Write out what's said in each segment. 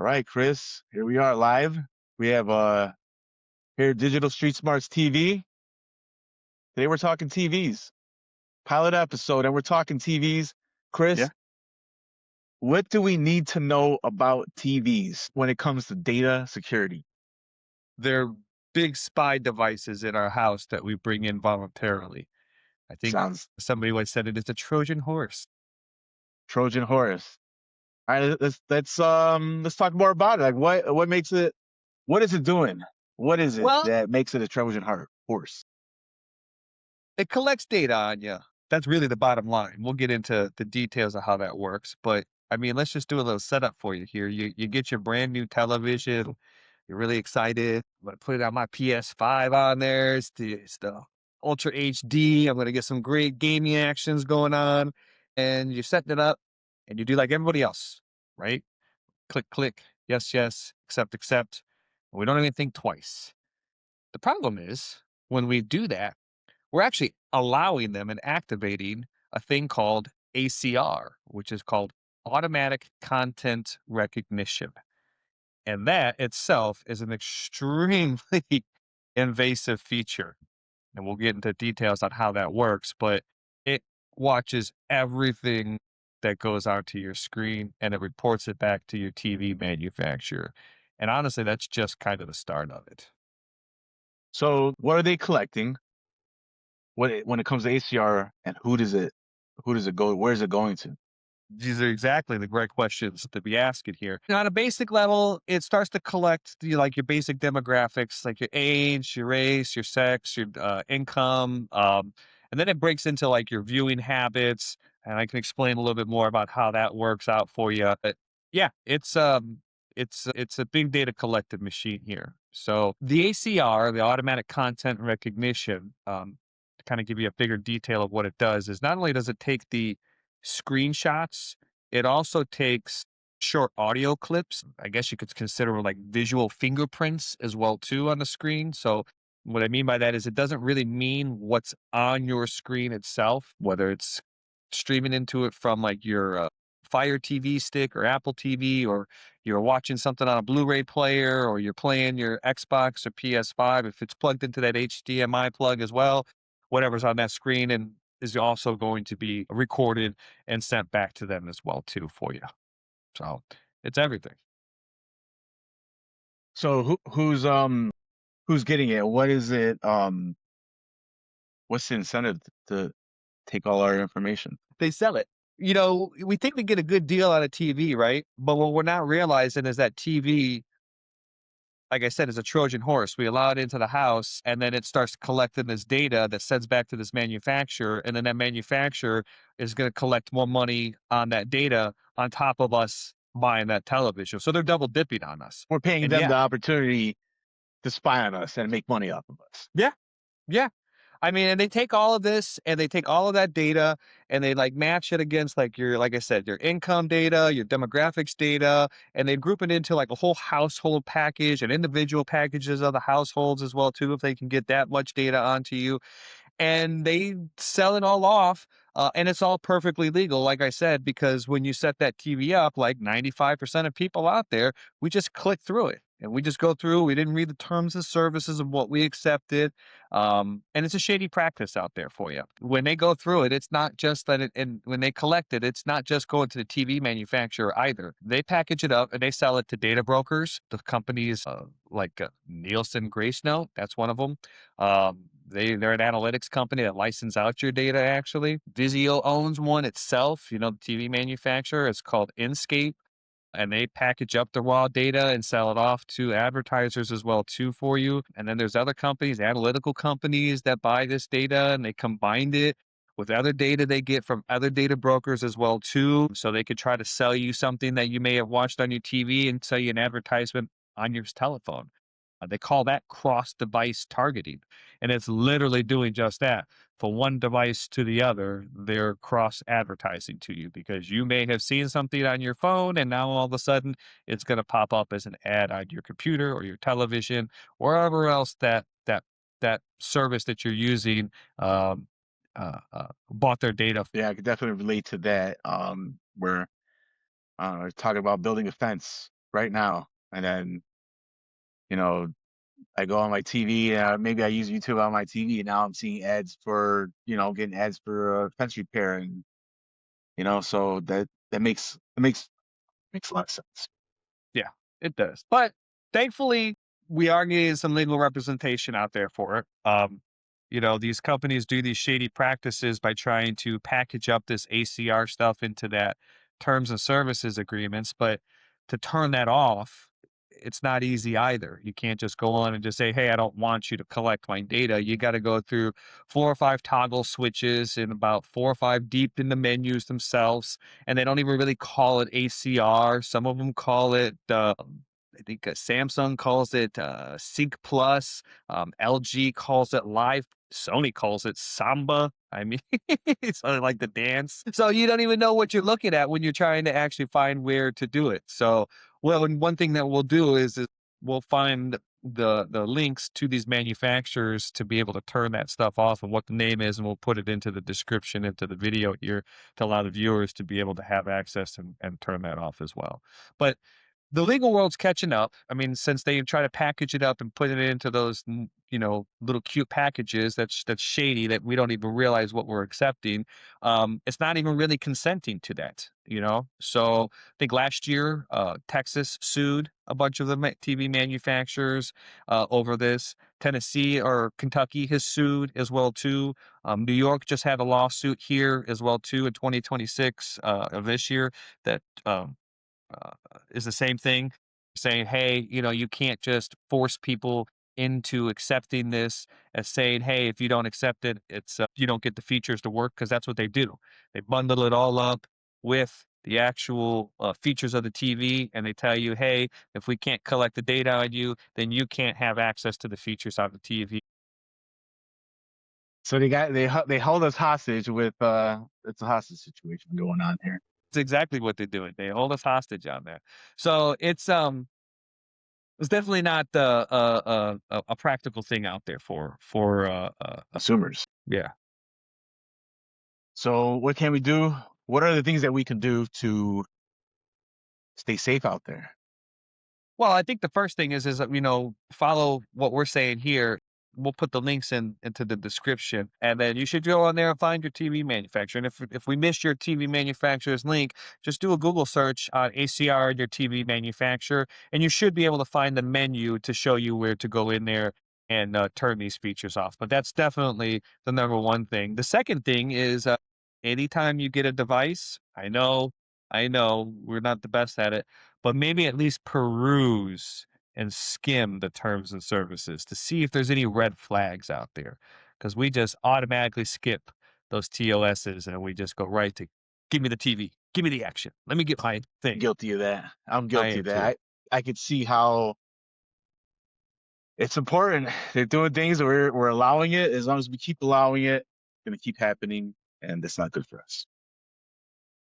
right, Chris, here we are live. We have here Digital Street Smarts TV. Today we're talking TVs. Pilot episode, and we're talking TVs. Yeah. Chris, what do we need to know about TVs when it comes to data security? They're big spy devices in our house that we bring in voluntarily. I think Sounds somebody once said it is a Trojan horse. Trojan horse. All right, let's talk more about it. Like what makes it what is it doing? What is it Well, that makes it a Trojan horse? it collects data on you. That's really the bottom line. We'll get into the details of how that works, but I mean, let's just do a little setup for you here. You get your brand new television. You're really excited. I'm gonna put it on my PS5 on there. It's the Ultra HD. I'm gonna get some great gaming actions going on, and you're setting it up, and you do like everybody else, right? Click, click, yes, yes, accept, accept. We don't even think twice. The problem is when we do that, we're actually allowing them and activating a thing called ACR, which is called automatic content recognition. And that itself is an extremely invasive feature. And we'll get into details on how that works, but it watches everything that goes onto your screen and it reports it back to your TV manufacturer. And honestly, that's just kind of the start of it. So what are they collecting? When it comes to ACR, and who does it go? Where is it going to? These are exactly the great questions to be asking here. On a basic level, it starts to collect like your basic demographics, like your age, your race, your sex, your income, and then it breaks into like your viewing habits. And I can explain a little bit more about how that works out for you. But yeah, it's a big data collective machine here. So the ACR, the automatic content recognition, to kind of give you a bigger detail of what it does, is not only does it take the screenshots. It also takes short audio clips. I guess you could consider like visual fingerprints as well too on the screen. So what I mean by that is it doesn't really mean what's on your screen itself, whether it's streaming into it from like your Fire TV stick or Apple TV, or you're watching something on a Blu-ray player, or you're playing your Xbox or PS5. If it's plugged into that HDMI plug as well, whatever's on that screen and is also going to be recorded and sent back to them as well too for you. So it's everything. So who's getting it? What is it? What's the incentive to take all our information? They sell it. You know, we think we get a good deal on a TV, right? But what we're not realizing is that TV, like I said, is a Trojan horse. We allow it into the house and then it starts collecting this data that sends back to this manufacturer. And then that manufacturer is going to collect more money on that data on top of us buying that television. So they're double dipping on us. We're paying And them yeah, the opportunity to spy on us and make money off of us. yeah, yeah. I mean, and they take all of this and they take all of that data and they like match it against like your, like I said, your income data, your demographics data, and they group it into like a whole household package and individual packages of the households as well too, if they can get that much data onto you and they sell it all off. And it's all perfectly legal, like I said, because when you set that TV up, like 95% of people out there, we just click through it and we just go through. We didn't read the terms of services of what we accepted. And it's a shady practice out there for you. When they go through it, it's not just that and when they collect it, it's not just going to the TV manufacturer either. They package it up and they sell it to data brokers, the companies like Nielsen-Gracenote, that's one of them. They're an analytics company that license out your data actually. Vizio owns one itself, you know, the TV manufacturer. It's called Inscape. And they package up the raw data and sell it off to advertisers as well too for you. And then there's other companies, analytical companies that buy this data and they combine it with other data they get from other data brokers as well too. So they could try to sell you something that you may have watched on your TV and sell you an advertisement on your telephone. They call that cross-device targeting, and it's literally doing just that. From one device to the other, they're cross-advertising to you because you may have seen something on your phone, and now all of a sudden it's going to pop up as an ad on your computer or your television, wherever else that service that you're using bought their data. Yeah, I could definitely relate to that. Where talking about building a fence right now. And then, you know, I go on my TV, maybe I use YouTube on my TV, and now I'm seeing ads for, getting ads for fence repair, and so that makes a lot of sense. Yeah, it does. But thankfully, we are getting some legal representation out there for it. These companies do these shady practices by trying to package up this ACR stuff into that terms and services agreements, but to turn that off, it's not easy either. You can't just go on and just say, "Hey, I don't want you to collect my data." You got to go through 4 or 5 toggle switches and about 4 or 5 deep in the menus themselves, and they don't even really call it ACR. Some of them call it, I think Samsung calls it Sync Plus. LG calls it Live. Sony calls it Samba. I mean, it's sort of like the dance. So you don't even know what you're looking at when you're trying to actually find where to do it. So, well, and one thing that we'll do is we'll find the links to these manufacturers to be able to turn that stuff off and what the name is, and we'll put it into the description into the video here to allow the viewers to be able to have access and turn that off as well. But the legal world's catching up. I mean, since they try to package it up and put it into those, little cute packages, that's shady that we don't even realize what we're accepting. It's not even really consenting to that. So I think last year, Texas sued a bunch of the TV manufacturers over this. Tennessee or Kentucky has sued as well too. New York just had a lawsuit here as well too in 2026 of this year that uh, is the same thing, saying, "Hey, you can't just force people into accepting this," as saying, "Hey, if you don't accept it, it's you don't get the features to work," because that's what they do. They bundle it all up with the actual features of the TV, and they tell you, "Hey, if we can't collect the data on you, then you can't have access to the features on the TV." So they hold us hostage with it's a hostage situation going on here. It's exactly what they're doing. They hold us hostage on that. So it's definitely not a practical thing out there for Consumers. yeah. So what can we do? What are the things that we can do to stay safe out there? Well, I think the first thing is that, follow what we're saying here. We'll put the links into the description, and then you should go on there and find your TV manufacturer. And if we missed your TV manufacturer's link, just do a Google search on ACR and your TV manufacturer, and you should be able to find the menu to show you where to go in there and turn these features off. But that's definitely the number one thing. The second thing is anytime you get a device, I know we're not the best at it, but maybe at least peruse and skim the terms and services to see if there's any red flags out there. Because we just automatically skip those TOSs and we just go right to give me the TV, give me the action. Let me get my thing. Guilty of that. I'm I guilty am of too. that. I could see how it's important. They're doing things, we're allowing it. As long as we keep allowing it, it's gonna keep happening, and that's not good for us.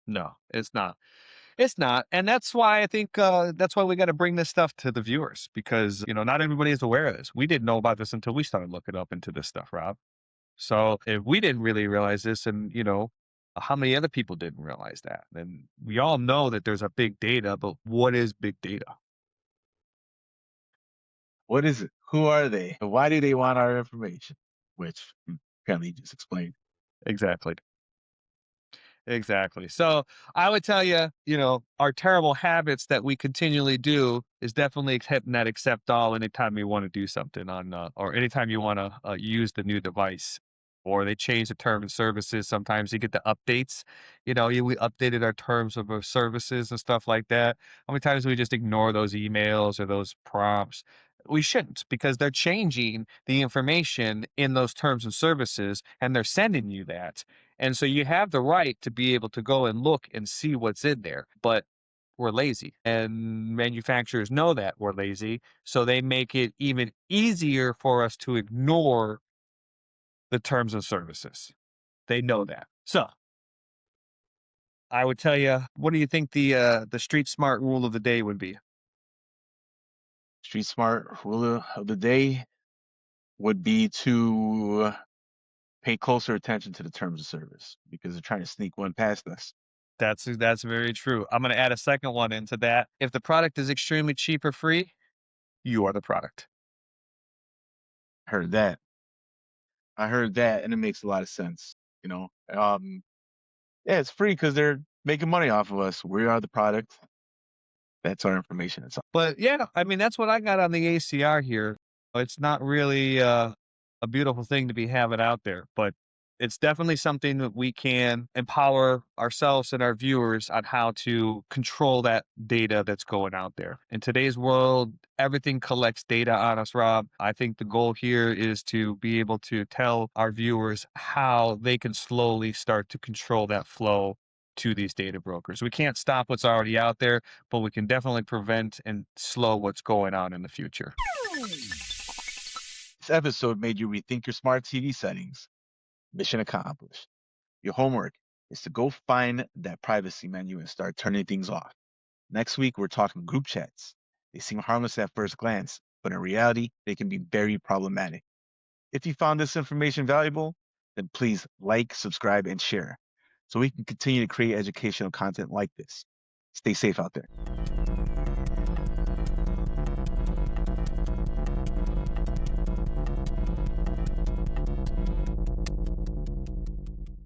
No, it's not. It's not. And that's why I think that's why we got to bring this stuff to the viewers because, not everybody is aware of this. We didn't know about this until we started looking up into this stuff, Rob. So if we didn't really realize this and, how many other people didn't realize that? And we all know that there's a big data, but what is big data? What is it? Who are they? And why do they want our information? Which apparently you just explained. Exactly. Exactly. So I would tell you, our terrible habits that we continually do is definitely hitting that accept all anytime you want to do something on, or anytime you want to use the new device. Or they change the term and services. Sometimes you get the updates. We updated our terms of our services and stuff like that. How many times do we just ignore those emails or those prompts? We shouldn't because they're changing the information in those terms and services and they're sending you that. And so you have the right to be able to go and look and see what's in there, but we're lazy. And manufacturers know that we're lazy. So they make it even easier for us to ignore the terms and services. They know that. So I would tell you, what do you think the street smart rule of the day would be? Street smart rule of the day would be to pay closer attention to the terms of service because they're trying to sneak one past us. That's very true. I'm gonna add a second one into that. If the product is extremely cheap or free, you are the product. Heard that. I heard that, and it makes a lot of sense. You know, yeah, it's free because they're making money off of us. We are the product. That's our information. It's But yeah, I mean, that's what I got on the ACR here. It's not really a beautiful thing to be having out there, but it's definitely something that we can empower ourselves and our viewers on how to control that data that's going out there. In today's world, everything collects data on us, Rob. I think the goal here is to be able to tell our viewers how they can slowly start to control that flow to these data brokers. We can't stop what's already out there, but we can definitely prevent and slow what's going on in the future. This episode made you rethink your smart TV settings. Mission accomplished. Your homework is to go find that privacy menu and start turning things off. Next week, we're talking group chats. They seem harmless at first glance, but in reality, they can be very problematic. If you found this information valuable, then please like, subscribe, and share so we can continue to create educational content like this. Stay safe out there.